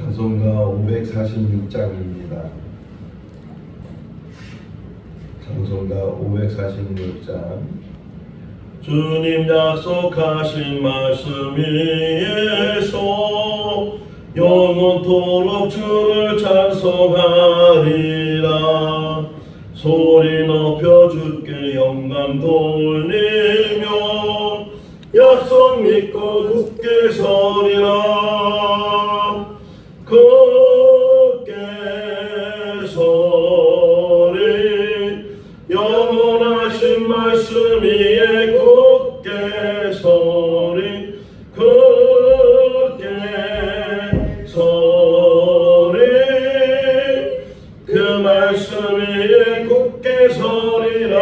찬송가 546장입니다. 찬송가 546장. 주님 약속하신 말씀 위에서 영원토록 주를 찬송하리라. 소리 높여 주께 영광 돌리며 약속 믿고 굳게 서리라. 굳게 서리. 영원하신 말씀 위에 굳게 서리. 굳게 서리. 그 말씀 위에 굳게 서리라.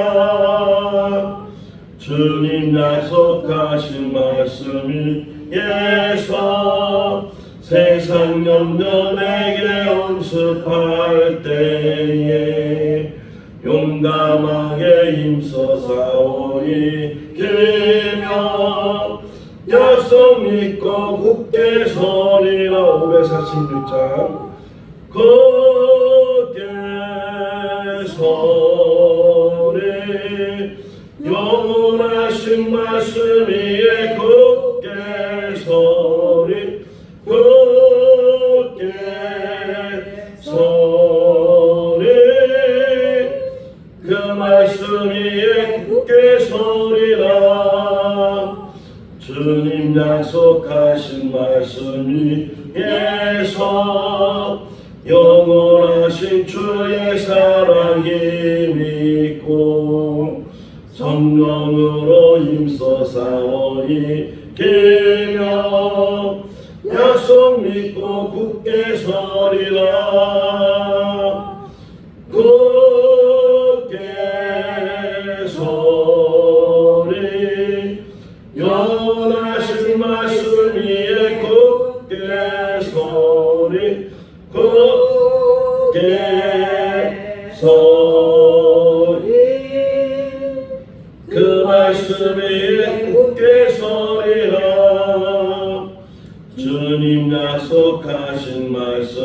주님 약속하신 말씀 위에서 세상 염려 내게 온습할 때에 용감하게 힘써 싸우리 길며 약속 믿고 굳게 서리라. 546장. 굳게 서리. 영원하신 말씀 위에 굳게 서리. 굳게 서리. 그 말씀 위에 굳게 서리라. 주님 약속하신 말씀 위에서 영원하신 주의 사랑이 믿고 성령으로 힘써 싸우리 길며 약속 믿고 굳게 서리라. 굳게 서리. 영원하신 말씀 위에 굳게 서리. 굳게 서리. 그 말씀 위에 굳게 서리라. 주님 약속하신 말씀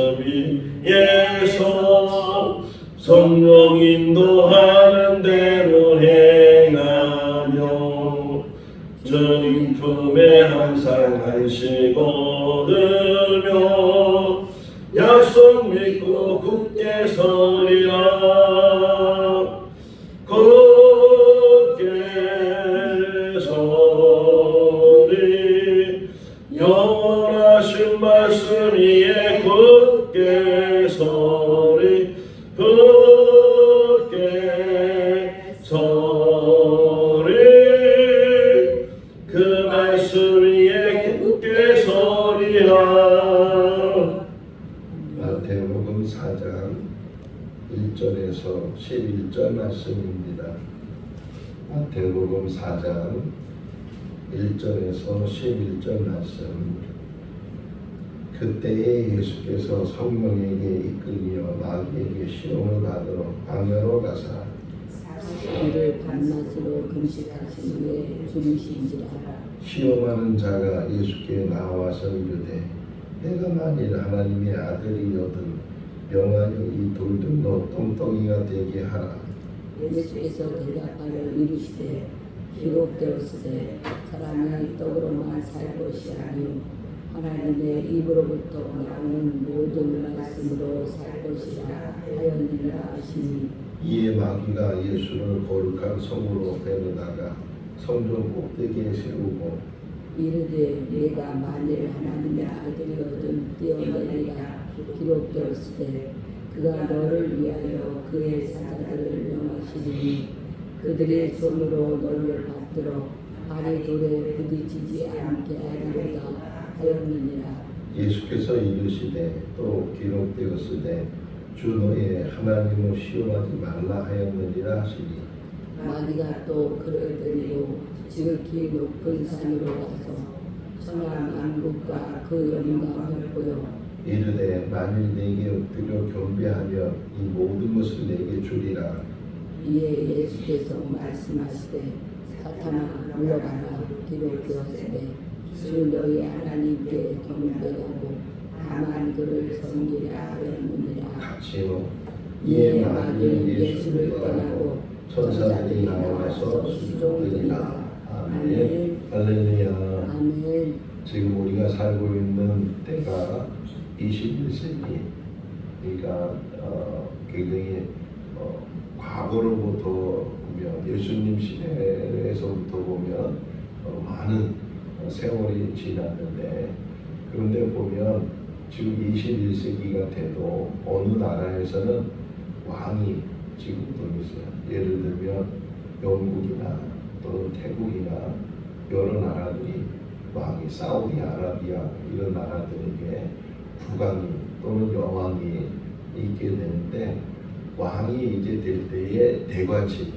위에서 성령 인도하는 대로 행하며 주님 품에 항상 안식 얻으며 약속 믿고 굳게 서리라. 굳게 서리. 영원하신 말씀 위에 굳게 서리. 굳게 서리. 그 말씀 위에 굳게 서리라. 마태복음 4장 1절에서 11절 말씀입니다. 마태복음 4장 1절에서 11절 말씀. 그때에 예수께서 성령에게 이끌려 마귀에게 시험을 받으러 광야로 가사 40일을 밤낮으로 금식하신 후에 죽으신지라. 시험하는 자가 예수께 나와서 이르되 내가 만일 하나님의 아들이거든 명하여 이 돌들로 똥덩이가 되게 하라. 예수께서 대답하여 이르시되 기록되었으되 사람이 떡으로만 살 것이 아니요 하나님의 입으로부터 나오는 모든 말씀으로 살 것이라 하였느니라 하시니. 이에 마귀가 예수를 거룩한 성으로 데려다가 성전 꼭대기에 세우고 이르되 내가 만일 하나님의 아들이거든 뛰어내리라. 기록되었으되 그가 너를 위하여 그의 사자들을 명하시리니 그들의 손으로 너를 받들어 발이 돌에 부딪히지 않게 하리로다 하였느니라. 예수께서 이르시되 또 기록되었으되 주 너의 하나님을 시험하지 말라 하였느니라 하시니. 마귀가 또 그를 데리고 지극히 높은 산으로 가서 천하 만국과 그 영광을 보여 이르되 만일 내게 엎드려 경배하며 이 모든 것을 내게 주리라. 이에 예수께서 말씀하시되 사탄아 물러가라. 기록되었으되 주 너희 하나님께 경배하고 다만 또한 그를 섬기라 하였느니라. 같이요. 이에 마귀는 예수를 떠나고 천사들이 나와서 수종들이라. 아멘. 할렐루야. 아멘. 지금 우리가 살고 있는 때가 21세기. 그러니까 굉장히 과거로부터 보면 예수님 시대에서부터 보면 많은 세월이 지났는데, 그런데 보면 지금 21세기가 돼도 어느 나라에서는 왕이 지금도 있어요. 예를 들면 영국이나 또는 태국이나 여러 나라들이 왕이, 사우디아라비아 이런 나라들에게 국왕이 또는 여왕이 있게 되는데, 왕이 이제 될 때에 대관식,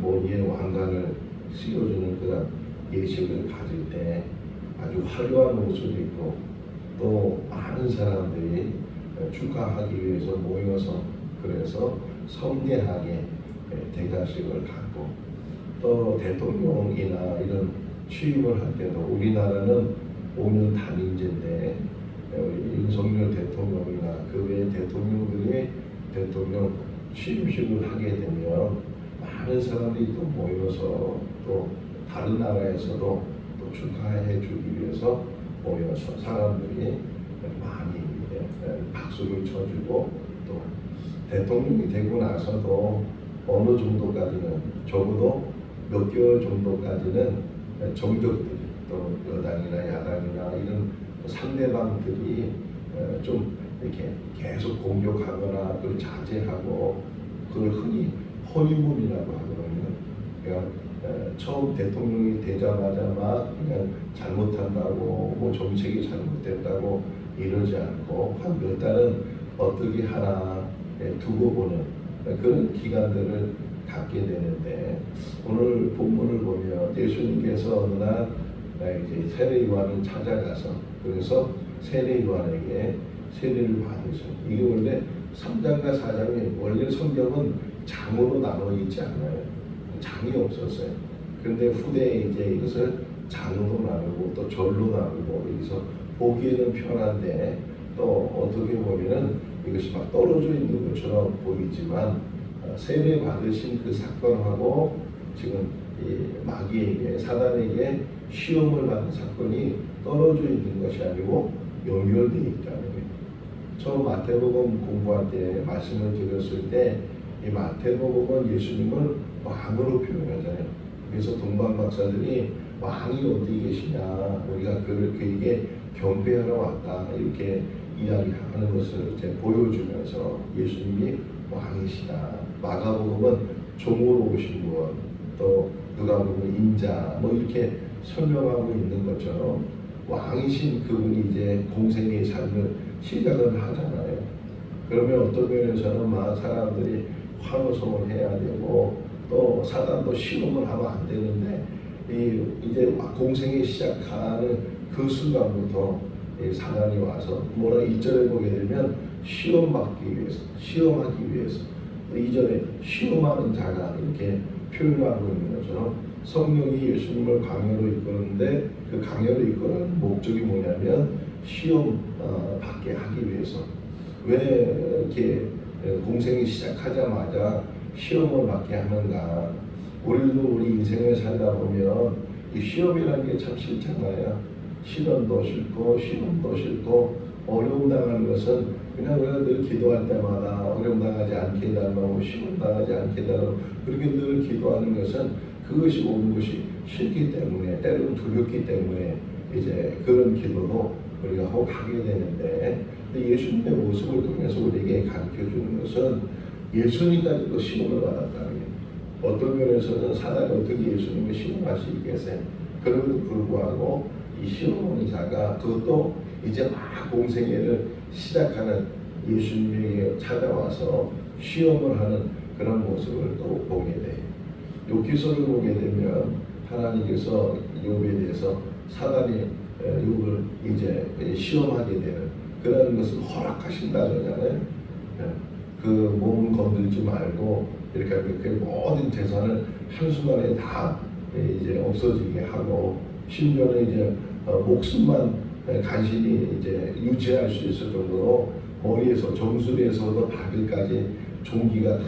모니의 왕관을 씌워주는 그런 예식을 가질 때 아주 화려한 옷을 입고 또 많은 사람들이 축하하기 위해서 모여서, 그래서 성대하게 대관식을 갖고, 또 대통령이나 이런 취임을 할 때도 우리나라는 5년 단임제인데 우리 윤석열 대통령이나 그 외 대통령들이 대통령 취임식을 하게 되면 많은 사람들이 또 모여서, 또 다른 나라에서도 또 축하해 주기 위해서 모여서 사람들이 많이 박수를 쳐주고, 또 대통령이 되고 나서도 어느 정도까지는, 적어도 몇 개월 정도까지는 정적들이, 또 여당이나 야당이나 이런 상대방들이 좀 이렇게 계속 공격하거나 그걸 자제하고, 그걸 흔히 허니문이라고 하거든요. 그러니까 처음 대통령이 되자마자 막 그냥 잘못한다고, 뭐 정책이 잘못됐다고 이러지 않고 한 몇 달은 어떻게 하나 두고 보는 그런 기간들을 갖게 되는데, 오늘 본문을 보면 예수님께서 어느 날 이제 세례요한을 찾아가서, 그래서 세례요한에게 세례를 받으셔. 이게 원래 3장과 4장이, 원래 성경은 장으로 나눠 있지 않아요. 장이 없었어요. 그런데 후대에 이제 이것을 장으로 나누고 또 절로 나누고, 여기서 보기에는 편한데 또 어떻게 보면은 이것이 막 떨어져 있는 것처럼 보이지만, 세례 받으신 그 사건하고 지금 이 마귀에게, 사단에게 시험을 받은 사건이 떨어져 있는 것이 아니고 연결되어 있다는 거예요. 처음 마태복음 공부할 때 말씀을 드렸을 때, 이 마태복음은 예수님을 왕으로 표현하잖아요. 그래서 동방 박사들이 왕이 어디 계시냐, 우리가 그에게 경배하러 왔다, 이렇게 이야기하는 것을 이제 보여주면서 예수님이 왕이시다. 마가복음은 종으로 오신 분, 또 누가복음은 인자, 뭐 이렇게 설명하고 있는 것처럼 왕이신 그분이 이제 공생의 삶을 시작을 하잖아요. 그러면 어떤 면에서는 막 사람들이 환호성을 해야 되고, 또 사단도 시험을 하면 안 되는데, 이제 공생이 시작하는 그 순간부터 사단이 와서 뭐라 1절에 보게 되면 시험 받기 위해서, 시험하기 위해서, 2절에 시험하는 자가 이렇게 표현하고 있는 것처럼 성령이 예수님을 강요로 이끄는데, 그 강요로 이끄는 목적이 뭐냐면 시험 받게 하기 위해서. 왜 이렇게 공생이 시작하자마자 시험을 받게 하는가? 우리도 우리 인생을 살다 보면 이 시험이라는 게 참 싫잖아요. 시련도 싫고 시험도 싫고, 어려움 당하는 것은 그냥 우리가 늘 기도할 때마다 어려움 당하지 않게 해달라고, 시험 당하지 않게 해달라고 그렇게 늘 기도하는 것은 그것이 오는 것이 싫기 때문에, 때로는 두렵기 때문에 이제 그런 기도도 우리가 혹 하게 되는데, 예수님의 모습을 통해서 우리에게 가르쳐 주는 것은 예수님까지도 시험을 받았다는 게, 어떤 면에서는 사단이 어떻게 예수님을 시험할 수 있겠어요? 그럼에도 불구하고 이 시험하는 자가, 그것도 이제 막 공생애를 시작하는 예수님에게 찾아와서 시험을 하는 그런 모습을 또 보게 돼요. 욥기서를 보게 되면 하나님께서 욥에 대해서 사단이 욥을 이제 시험하게 되는 그런 것을 허락하신다잖아요. 그 몸을 건들지 말고 이렇게 모든 재산을 한순간에 다 이제 없어지게 하고, 심지어는 이제 목숨만 간신히 이제 유지할 수 있을 정도로 머리에서 정수리에서부터 발끝까지 종기가 다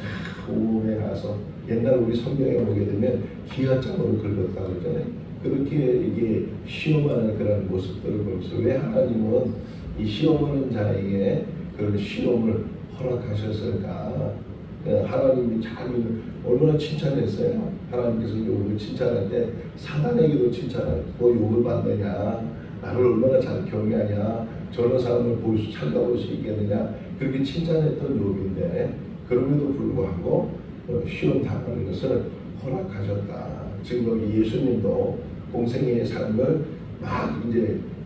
몸에 가서 옛날 우리 성경에 보게 되면 기아장으로 긁었다 그러잖아요. 그렇게 이게 시험하는 그런 모습들을 보면서 왜 하나님은 이 시험하는 자에게 그런 시험을 허락하셨을까? 하나님이 잘 얼마나 칭찬했어요. 하나님께서 욥을 칭찬할 때 사단에게도 칭찬하고 너 욥을 만나냐? 나를 얼마나 잘 경외하냐? 저런 사람을 찾아볼 수 있겠느냐? 그렇게 칭찬했던 욥인데 그럼에도 불구하고 시험 당하는 것을 허락하셨다. 지금 여기 예수님도 공생의 삶을 막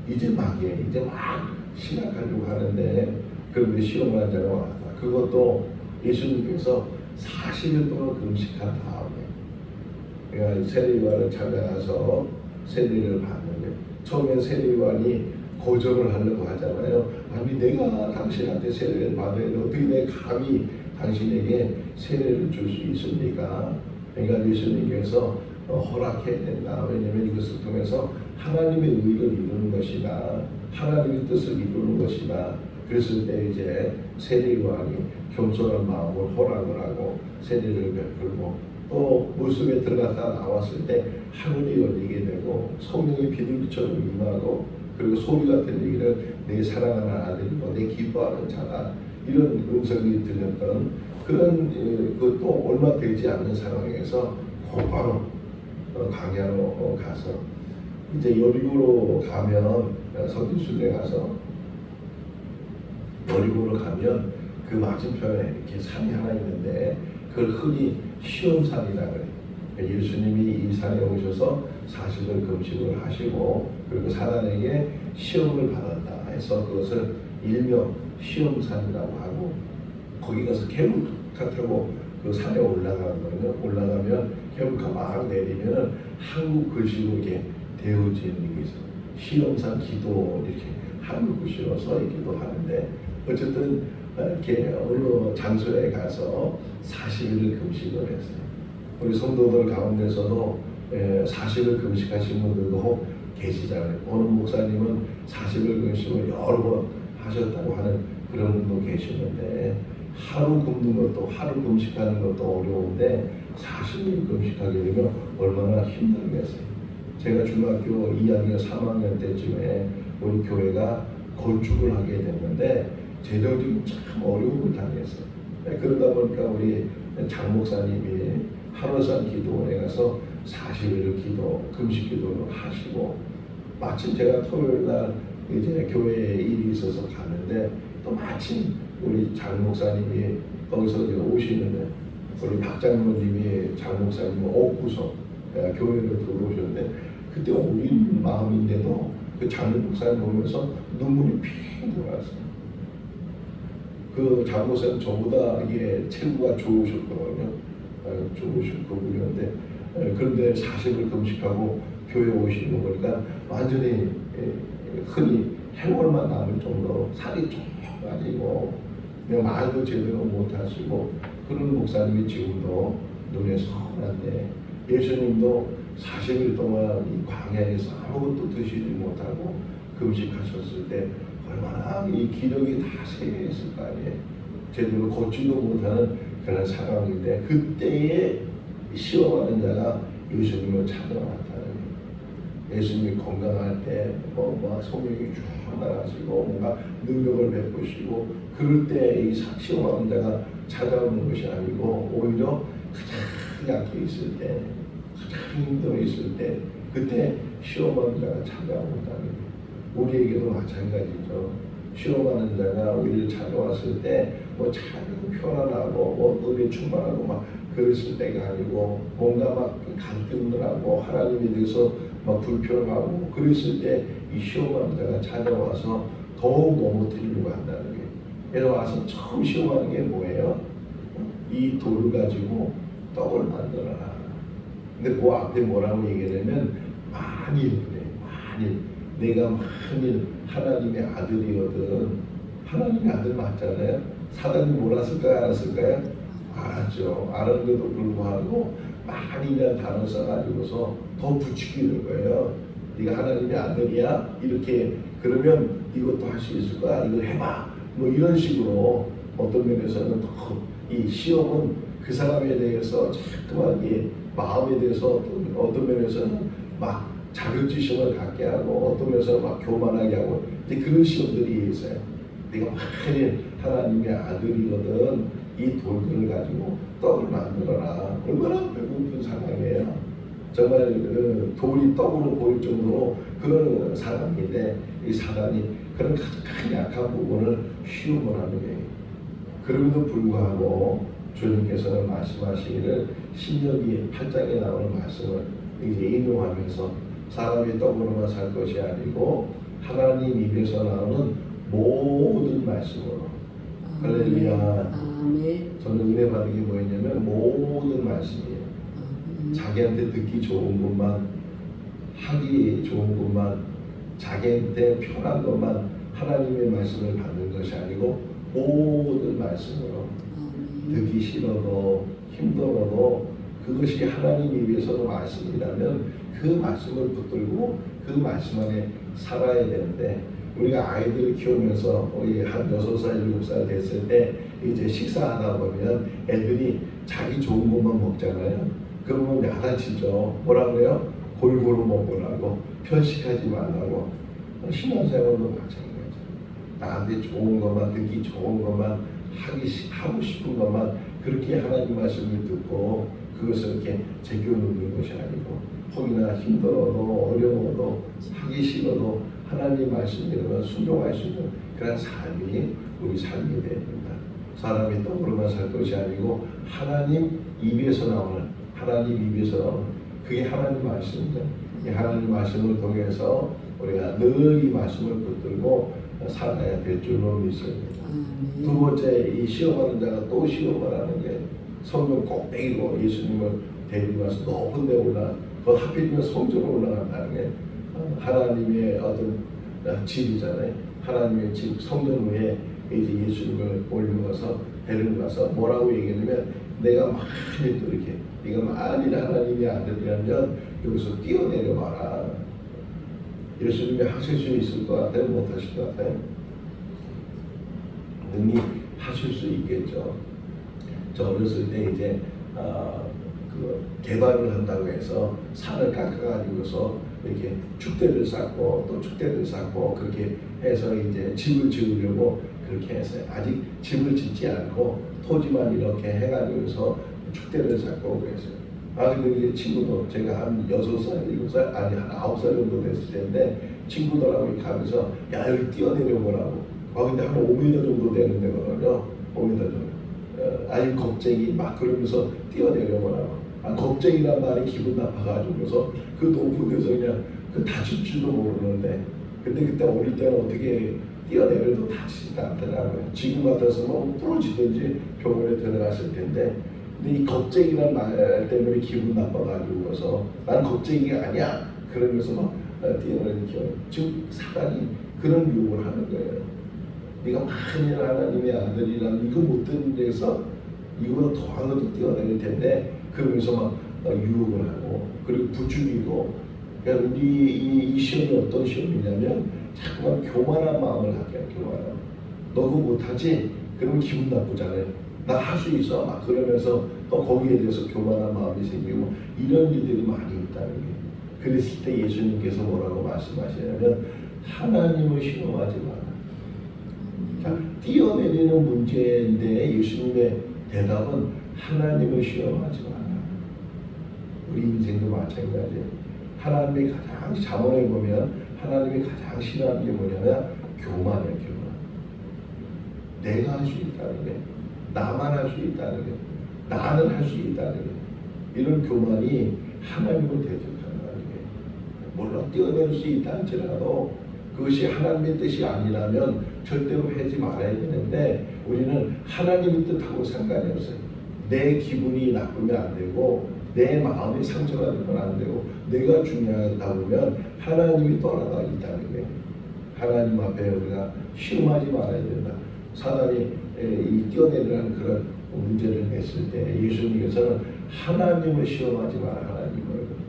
이제 막이에요. 이제 막 시작하려고 하는데 그런데 시험을 한 자가 왔다. 그것도 예수님께서 40일 동안 금식한 다음에 그러니까 세례요한을 찾아가서 세례를 받는데 처음에 세례요한이 거절을 하려고 하잖아요. 아니 내가 당신한테 세례를 받아야 돼. 어떻게 내가 감히 당신에게 세례를 줄 수 있습니까? 그러니까 예수님께서 허락해야 된다. 왜냐하면 이것을 통해서 하나님의 의를 이루는 것이다. 하나님의 뜻을 이루는 것이다. 그랬을 때 이제 세례요한이 겸손한 마음으로 허락을 하고 세례를 베풀고 또 물속에 들어갔다 나왔을 때 하늘이 열리게 되고 성령의 비둘기처럼 임하고 그리고 소리가 들리기를 내 사랑하는 아들이고 내 기뻐하는 자다. 이런 음성이 들렸던 그런 그것도 얼마 되지 않는 상황에서 곧바로 광야로 가서 이제 여리고로 가면 서기순에 가서 여리고로 가면 그 맞은편에 이렇게 산이 하나 있는데 그걸 흔히 시험산이라 그래요. 예수님이 이 산에 오셔서 40일 금식을 하시고 그리고 사단에게 시험을 받았다 해서 그것을 일명 시험산이라고 하고 거기 가서 케루카 타고 그 산에 올라가는 거예요. 올라가면 케루카 막 내리면은 한국 글씨로 이렇게 되어진 게 있어요. 시험산 기도 이렇게 한국 글씨로 써 있기도 하는데 어쨌든 이렇게 어느 장소에 가서 40일을 금식을 했어요. 우리 성도들 가운데서도 40일 금식하신 분들도 계시잖아요. 어느 목사님은 40일 금식을 여러 번 하셨다고 하는 그런 분도 계시는데 하루 굶는 것도 하루 금식하는 것도 어려운데 40일 금식하게 되면 얼마나 힘들겠어요. 제가 중학교 2학년 3학년 때쯤에 우리 교회가 건축을 하게 됐는데 재정적으로 참 어려움을 당했어요. 그러다 보니까 우리 장 목사님이 한월산 기도원에 가서 40일 기도, 금식 기도를 하시고 마침 제가 토요일 날 이제 교회에 일이 있어서 갔는데 또 마침 우리 장 목사님이 거기서 이제 오시는데 우리 박 장로님이 장 목사님 옥구석 교회를 들어오셨는데 그때 우린 마음인데도 그 장 목사님 보면서 눈물이 핑 돌았어요. 그 장 목사님 저보다 이게 체구가 좋으셨거든요. 좋으신 그분이었는데 그런데 40일 금식하고 교회 오시는 거 보니까 완전히 흔히 해골만 남을 정도로 살이 쭉 빠지고 말도 제대로 못하시고 그런 목사님이 지금도 눈에 선한데 예수님도 40일 동안 이 광야에서 아무것도 드시지 못하고 금식하셨을 때 얼마나 이 기력이 다 쇠했을 거 아니에요. 제대로 걷지도 못하는 그런 상황인데 그때에 시험하는 자가 예수님을 찾아왔다는 거예요. 예수님이 건강할 때 성령이 쭉 나가시고 뭔가 능력을 베푸시고 그럴 때 이 시험하는 자가 찾아오는 것이 아니고 오히려 가장 약해 있을 때 가장 힘들어 있을 때 그때 시험하는 자가 찾아온다는 거예요. 우리에게도 마찬가지죠. 시험하는 자가 우리를 찾아왔을 때 참 편안하고 은혜 충만하고 막 그랬을 때가 아니고 뭔가 막 갈등을 하고 하나님에 대해서 막 불평하고 그랬을 때 이 시험하는 자가 찾아와서 더욱 넘어뜨리려고 한다는 거예요. 그래서 와서 처음 시험하는 게 뭐예요? 이 돌을 가지고 떡을 만들어라. 근데 그 앞에 뭐라고 얘기하냐면 만일 그래. 만일 내가 만일 하나님의 아들이거든. 하나님의 아들 맞잖아요. 사단이 몰랐을까요? 알았을까요? 알았죠. 알았는데도 불구하고 만일이라는 단어 써가지고서 더 부추기는 거예요. 네가 하나님의 아들이야? 이렇게 그러면 이것도 할 수 있을 거야. 이거 해봐. 뭐 이런 식으로 어떤 면에서는 이 시험은 그 사람에 대해서 자꾸만 이 마음에 대해서 어떤 면에서는 막 자격지심을 갖게 하고 어떤 면에서는 막 교만하게 하고 이제 그런 시험들이 있어요. 내가 만일 하나님의 아들이거든 이 돌들을 가지고 떡을 만들어라. 얼마나 배고픈 상황이에요. 정말 돌이 떡으로 보일 정도로 그런 사람인데 이 사단이 그런 가장 약한 부분을 시험을 하는 거예요. 그럼에도 불구하고 주님께서는 말씀하시기를 신명기 8장에 나오는 말씀을 이제 인용하면서 사람이 떡으로만 살 것이 아니고 하나님 입에서 나오는 모든 말씀으로 할렐루야. 아멘. 저는 은혜 받은 게 뭐였냐면 모든 말씀이에요. 자기한테 듣기 좋은 것만 하기 좋은 것만 자기한테 편한 것만 하나님의 말씀을 받는 것이 아니고 모든 말씀으로 듣기 싫어도 힘들어도 그것이 하나님 입에서도 말씀이라면 그 말씀을 붙들고 그 말씀 안에 살아야 되는데 우리가 아이들을 키우면서 한 6살, 7살 됐을 때 이제 식사하다 보면 애들이 자기 좋은 것만 먹잖아요. 그러면 야단치죠. 뭐라 그래요? 골고루 먹으라고 편식하지 말라고. 신앙생활도 마찬가지죠. 나한테 좋은 것만 듣기 좋은 것만 하고 싶은 것만 그렇게 하나님 말씀을 듣고 그것을 이렇게 제껴놓는 것이 아니고 혹이나 힘들어도 어려워도 하기 싫어도 하나님 말씀대로만 순종할 수 있는 그런 삶이 우리 삶이 되어야 된다. 사람이 떡으로만 살 것이 아니고 하나님 입에서 나오는 그게 하나님 말씀입니다. 이 하나님 말씀을 통해서 우리가 늘 이 말씀을 붙들고 살아야 될 줄로 믿습니다. 두 번째, 이 시험하는 자가 또 시험을 하는 게 성경 꼭대기로 예수님을 데리고 가서 높은 데 그 하필이면 성전으로 올라간다는 게 하나님의 어떤 집이잖아요. 하나님의 집 성전 위에 이제 예수님을 올려가서 데리고 가서 뭐라고 얘기하냐면 내가 만일 또 이렇게 네가 만일 하나님의 아들이라면 여기서 뛰어내려 봐라. 예수님이 하실 수 있을 것 같아요? 못 하실 것 같아요? 능히 하실 수 있겠죠. 저 어렸을 때 이제 그 개발을 한다고 해서 산을 깎아가지고서 이렇게 축대를 쌓고 또 축대를 쌓고 그렇게 해서 이제 집을 지으려고 그렇게 했어요. 아직 집을 짓지 않고 토지만 이렇게 해가지고서 축대를 쌓고 그랬어요. 근데 이제 친구도 제가 한 6살, 7살, 아니 한 9살 정도 됐을 텐데 친구들하고 이렇게 하면서 야 여기 뛰어내려 보라고. 근데 한 5m 정도 되는 데거든요. 5m 정도. 아니 겁쟁이 막 그러면서 뛰어내려 보라고. 겁쟁이란 말이 기분 나빠가지고서 그 높은 데서 그냥 다칠 줄도 모르는데 근데 그때 어릴 때는 어떻게 뛰어내려도 다치지도 않더라고요. 지금 같아서 뭐 부러지든지 병원에 들어갔을 텐데 근데 이 겁쟁이란 말 때문에 기분 나빠가지고서 난 겁쟁이가 아니야 그러면서 막 뛰어내리죠. 지금 사단이 그런 유혹을 하는 거예요. 네가 만일 하나님의 아들이라면 이거 못 듣는 데서 이거보다 더한 것도 뛰어내릴 텐데 그러면서 막 유혹을 하고 그리고 부추기고 그러니까 우리 이 시험이 어떤 시험이냐면 자꾸만 교만한 마음을 갖게 해요. 교만한. 너 그거 못하지? 그러면 기분 나쁘잖아요. 나 할 수 있어. 막 그러면서 또 거기에 대해서 교만한 마음이 생기고 이런 일들이 많이 있다는 거예요. 그랬을 때 예수님께서 뭐라고 말씀하시냐면 하나님을 시험하지 마라. 자, 뛰어내리는 문제인데 예수님의 대답은 하나님을 시험하지 마라. 우리 인생도 마찬가지예요. 하나님이 가장 자문해 보면 하나님이 가장 싫어하는 게 뭐냐면 교만이에요. 교만. 내가 할 수 있다는 게 나만 할 수 있다는 게 나는 할 수 있다는 게 이런 교만이 하나님을 대적하는 거예요. 물론 뛰어낼 수 있다 할지라도 그것이 하나님의 뜻이 아니라면 절대로 하지 말아야 되는데 우리는 하나님의 뜻하고 상관이 없어요. 내 기분이 나쁘면 안 되고 내 마음이 상처가 되면 안 되고 내가 중요하다 보면 하나님이 떠나가 있다는 거예요. 하나님 앞에 우리가 시험하지 말아야 된다. 사단이 이 뛰어내리는 그런 문제를 냈을 때 예수님께서는 하나님을 시험하지 마라. 하나님을.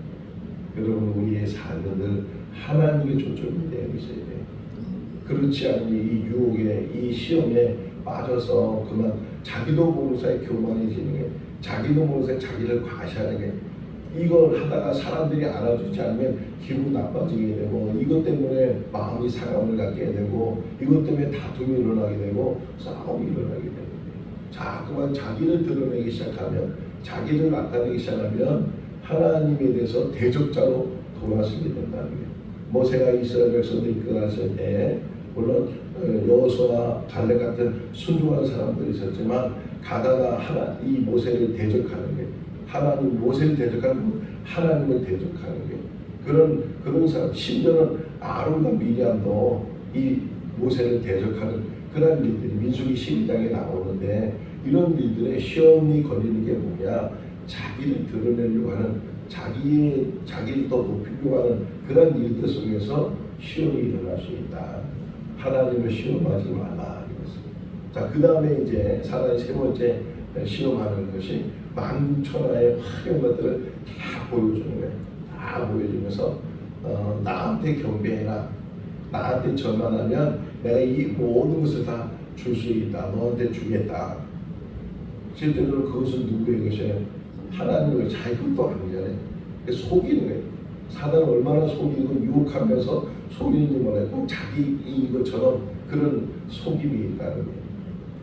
여러분 우리의 삶을 하나님의 초점이 되어 있어야 돼. 그렇지 않으니 이 유혹에, 이 시험에 빠져서 그만 자기도 모르는 사이에 교만해지는 게, 자기도 모르는 사이에 자기를 과시하는 게, 이걸 하다가 사람들이 알아주지 않으면 기분 나빠지게 되고, 이것 때문에 마음이 상함을 갖게 되고, 이것 때문에 다툼이 일어나게 되고, 싸움이 일어나게 되고, 자꾸만 자기를 드러내기 시작하면, 자기를 나타내기 시작하면 하나님에 대해서 대적자로 돌아서게 된다는 거예요. 모세가 이스라엘 백성들 이끌어갔을 때 물론 여호수아와 갈렙 같은 순종하는 사람들이 있었지만, 가다가 이 모세를 대적하는 게, 하나님 모세를 대적하는 건 하나님을 대적하는 게, 그런 사람, 심지어는 아론과 미리암도 이 모세를 대적하는 그런 일들이 민수기 12장에 나오는데, 이런 일들의 시험이 걸리는 게 뭐냐? 자기를 드러내려고 하는, 자기를 더 높이려고 하는 그런 일들 속에서 시험이 일어날 수 있다. 하나님을 시험하지 말라. 자, 그 다음에 이제 사단의 세 번째 시험하는 것이 만천하의 화려한 것들을 다 보여주는 거예요. 다 보여주면서 나한테 경배해라. 나한테 절만하면 내가 이 모든 것을 다 줄 수 있다. 너한테 주겠다. 실제로 그것은 누구의 것이에요? 하나님의, 자기 것도 아니잖아요. 속이는 거예요. 사단은 얼마나 속이고 유혹하면서 속이는지 몰라요. 꼭 자기 이것처럼 그런 속임이 있다는 거예요.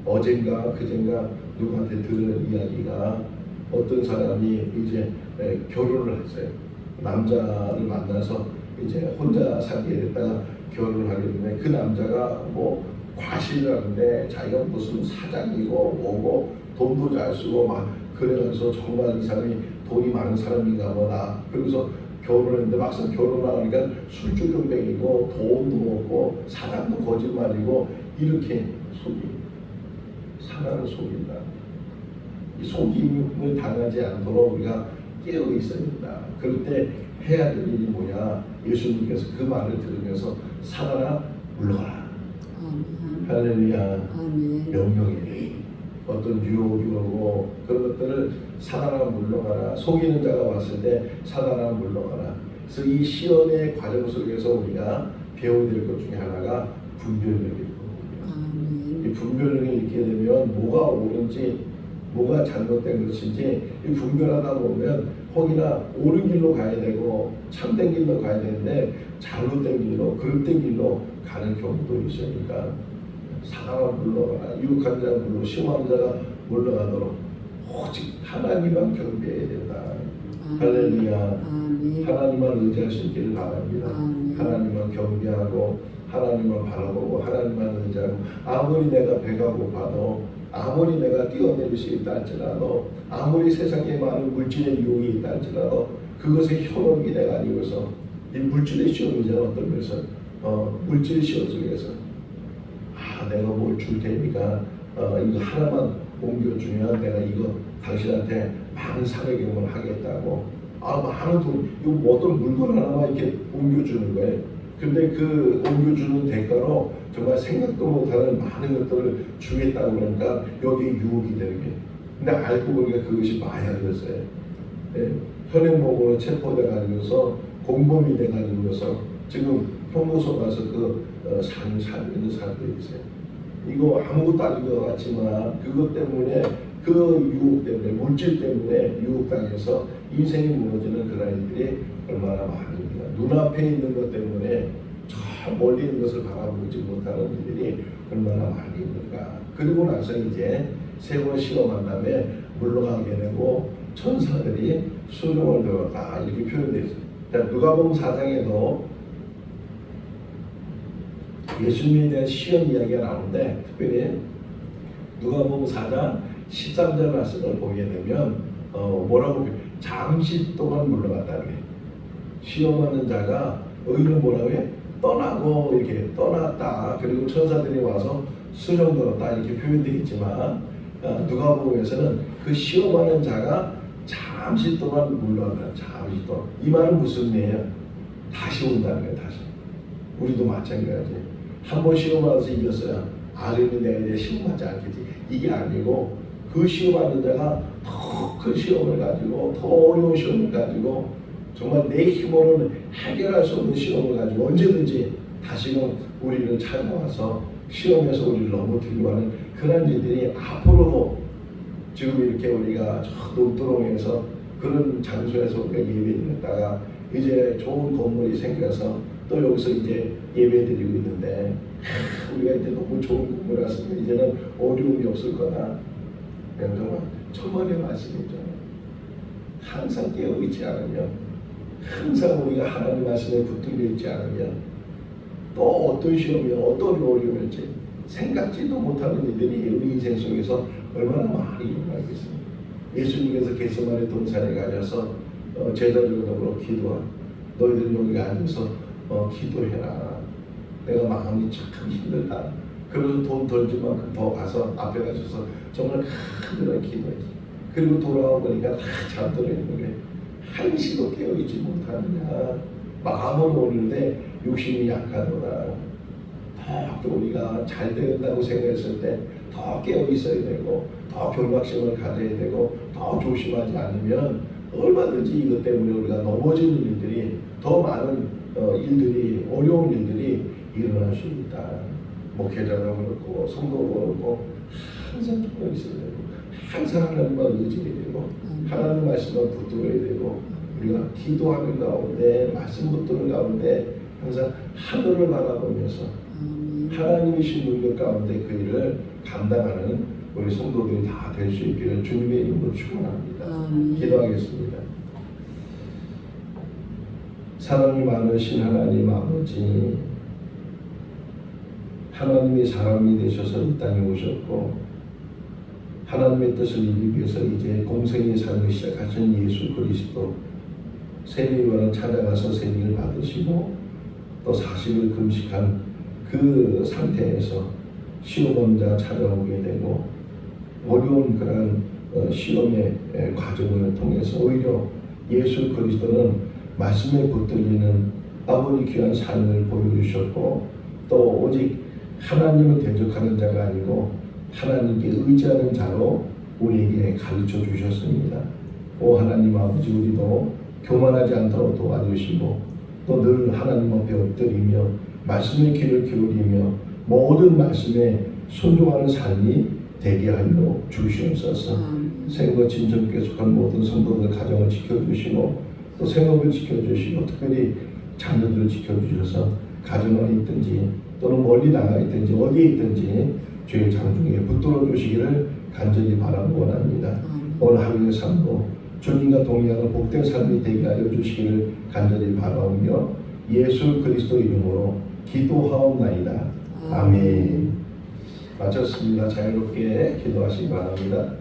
어젠가 그젠가 누구한테 들은 이야기가, 어떤 사람이 이제 결혼을 했어요. 남자를 만나서 이제 혼자 살게 됐다가 결혼을 하게 되면, 그 남자가 뭐 과시를 하는데 자기가 무슨 사장이고 뭐고 돈도 잘 쓰고 막 그래서 정말 이 사람이 돈이 많은 사람인가 보다. 그래서 결혼했는데 막상 결혼을 하니까 술주정뱅이고 돈도 먹고 사장도 거짓말이고, 이렇게 사단을 속인다. 이 속임을 당하지 않도록 우리가 깨어 있어야 된다. 그럴 때 해야 될 일이 뭐냐? 예수님께서 그 말을 들으면서 사단아 물러가라. 할렐루야. 명령이에요. 어떤 유혹이 오고 그런 것들을 사단아 물러가라. 속이는 자가 왔을 때 사단아 물러가라. 그래서 이 시험의 과정 속에서 우리가 배워야 될 것 중에 하나가 분별력이에요. 이 분별력을 잃게 되면 뭐가 옳은지 뭐가 잘못된 것인지 이 분별하다 보면 혹이나 옳은 길로 가야 되고 참된 길로 가야 되는데 잘못된 길로, 그릇된 길로 가는 경우도 있으니까 사단아 물러가라. 유혹한 자가 물러, 시험하는 자가 물러가도록 오직 하나님만 경배해야 된다. 할렐루야. 하나님만 의지할 수 있기를 바랍니다. 하나님만 경배하고 하나님만 바라보고 하나님만 의지하고, 아무리 내가 배가 고파도, 아무리 내가 뛰어내릴 수 있다 할지라도, 아무리 세상에 많은 물질의 유혹이 있다 할지라도, 그것의 현혹이 내가 아니고서 이 물질의 시험이잖아. 어떤 면에서 물질의 시험 속에서 내가 뭘 줄 테니까 이거 하나만 옮겨주면 내가 이거 당신한테 많은 사회경험을 하겠다고, 많은 돈, 이거 어떤 물건 하나만 이렇게 옮겨주는 거예요. 근데 그 옮겨주는 대가로 정말 생각도 못하는 많은 것들을 주겠다고 그러니까 여기에 유혹이 되는 게, 근데 알고 보니까 그것이 마약이었어요. 현행범으로 체포돼가지고서 공범이 돼가지고서 지금 형무소 가서 살고 있는 사람들이 있어요. 이거 아무것도 아닌 것 같지만 그것 때문에, 그 유혹 때문에, 물질 때문에 유혹당해서 인생이 무너지는 그런 일들이 얼마나 많습니다. 눈앞에 있는 것 때문에 저 멀리 있는 것을 바라보지 못하는 일들이 얼마나 많이 있는가. 그리고 나서 이제 세 번 시험한 다음에 물러가게 되고 천사들이 수종을 들었다, 이렇게 표현되어 있습니다. 누가복음 4장에도 예수님에 대한 시험 이야기가 나오는데, 특별히 누가복음 4장 13절 말씀을 보게 되면 뭐라고 잠시 동안 물러갔다는 거예요. 시험하는 자가 의인은 뭐라고 해? 떠나고 이렇게 떠났다. 그리고 천사들이 와서 수종 들었다, 이렇게 표현되어 있지만 누가복음에서는 그 시험하는 자가 잠시 동안 물러간다. 잠시 동안. 이 말은 무슨 의미예요? 다시 온다는 거예요. 다시. 우리도 마찬가지. 한 번 시험하면서 이겼어요. 그러면 내가 이제 시험하지 않겠지. 이게 아니고, 그 시험하는 자가 더 큰 시험을 가지고, 더 어려운 시험을 가지고 정말 내 힘으로는 해결할 수 없는 시험을 가지고 언제든지 다시금 우리를 찾아와서 시험에서 우리를 넘어뜨리고 하는 그런 일들이 앞으로도 지금 이렇게 우리가 저 논두렁에서 그런 장소에서 우리가 예배드렸다가 이제 좋은 건물이 생겨서 또 여기서 이제 예배드리고 있는데 우리가 이제 너무 좋은 건물 왔으면 이제는 어려움이 없을 거다. 정말 천만의 말씀이죠. 항상 깨어있지 않으면, 항상 우리가 하나님 말씀에 붙들려 있지 않으면 또 어떤 시험이 어떤 어려움일지 생각지도 못하는 일들이 우리 인생 속에서 얼마나 많이 일어나겠습니까? 예수님께서 겟세마네 동산에 가셔서 제자들과 더불어 기도하 너희들 여기 앉아서 기도해라. 내가 마음이 참 힘들다. 그래서 돈 덜 줄 만큼 더 가서 앞에 가셔서 정말 큰일을 기도했어. 그리고 돌아와 보니까 다 잠들어 있는데 한시도 깨어있지 못하느냐. 마음은 오는데 욕심이 약하도다. 더 우리가 잘 된다고 생각했을 때 더 깨어 있어야 되고 더 경각심을 가져야 되고 더 조심하지 않으면 얼마든지 이것 때문에 우리가 넘어지는 일들이 더 많은 일들이 어려운 일들이 일어날 수 있다. 목회자도 그렇고 성도도 그렇고 항상 깨어 있어야 되고 항상 하나님만 의지해야 되고 하나님 말씀만 붙들어야 되고 우리가 기도하는 가운데 말씀 붙드는 가운데 항상 하늘을 바라보면서 하나님이신 능력 가운데 그 일을 감당하는 우리 성도들이 다 될 수 있기를 주님의 이름으로 축원합니다. 기도하겠습니다. 사랑이 많으신 하나님 아버지, 하나님이 사람이 되셔서 이 땅에 오셨고 하나님의 뜻을 이루기 위해서 이제 공생의 삶을 시작하신 예수 그리스도 세례요한을 찾아가서 세례를 받으시고 또 40일 금식한 그 상태에서 시험원자 찾아오게 되고 어려운 그런 시험의 과정을 통해서 오히려 예수 그리스도는 말씀에 붙들리는 아버지 귀한 삶을 보여주셨고 또 오직 하나님을 대적하는 자가 아니고 하나님께 의지하는 자로 우리에게 가르쳐 주셨습니다. 오 하나님 아버지, 우리도 교만하지 않도록 도와주시고 또 늘 하나님 앞에 엎드리며 말씀의 귀를 기울이며 모든 말씀에 순종하는 삶이 되게 하여 주시옵소서. 생과 친정께 속한 모든 성도들 가정을 지켜주시고 또 생업을 지켜주시고 특별히 자녀들을 지켜주셔서 가정 안에 있든지 또는 멀리 나가 있든지 어디에 있든지 주의 장중에 붙들어 주시기를 간절히 바라고 원합니다. 오늘 하루의 삶도 주님과 동행하는 복된 삶이 되게 하여 주시기를 간절히 바라오며 예수 그리스도 이름으로 기도하옵나이다. 아멘. 마쳤습니다. 자유롭게 기도하시기 바랍니다.